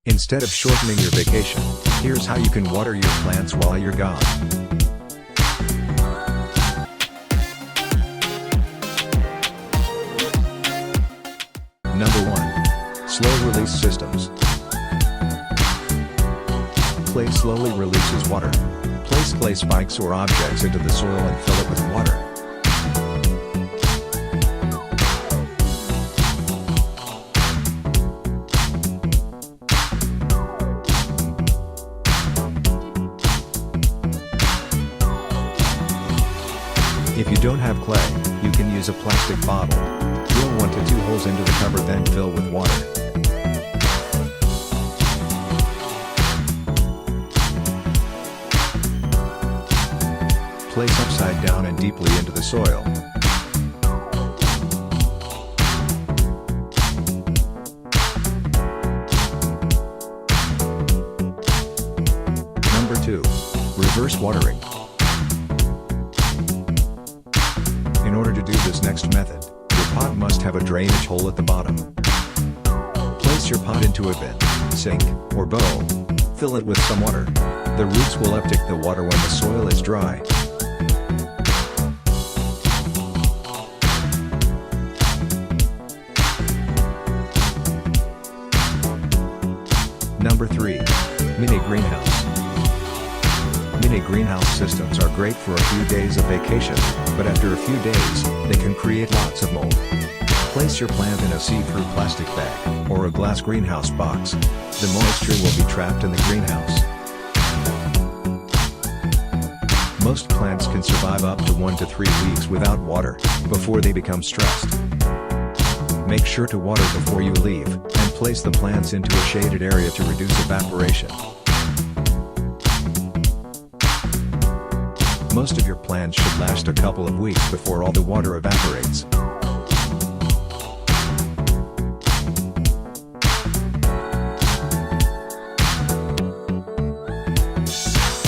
Instead of shortening your vacation, here's how you can water your plants while you're gone. Number 1. Slow release systems. Clay slowly releases water. Place clay spikes or objects into the soil and fill it with water. If you don't have clay, you can use a plastic bottle. Drill 1 to 2 holes into the cover, then fill with water. Place upside down and deeply into the soil. Number 2. Reverse watering. In order to do this next method, your pot must have a drainage hole at the bottom. Place your pot into a bin, sink, or bowl. Fill it with some water. The roots will uptake the water when the soil is dry. Number 3. Mini greenhouse. Mini greenhouse systems are great for a few days of vacation, but after a few days, they can create lots of mold. Place your plant in a see-through plastic bag, or a glass greenhouse box. The moisture will be trapped in the greenhouse. Most plants can survive up to 1 to 3 weeks without water, before they become stressed. Make sure to water before you leave, and place the plants into a shaded area to reduce evaporation. Most of your plants should last a couple of weeks before all the water evaporates.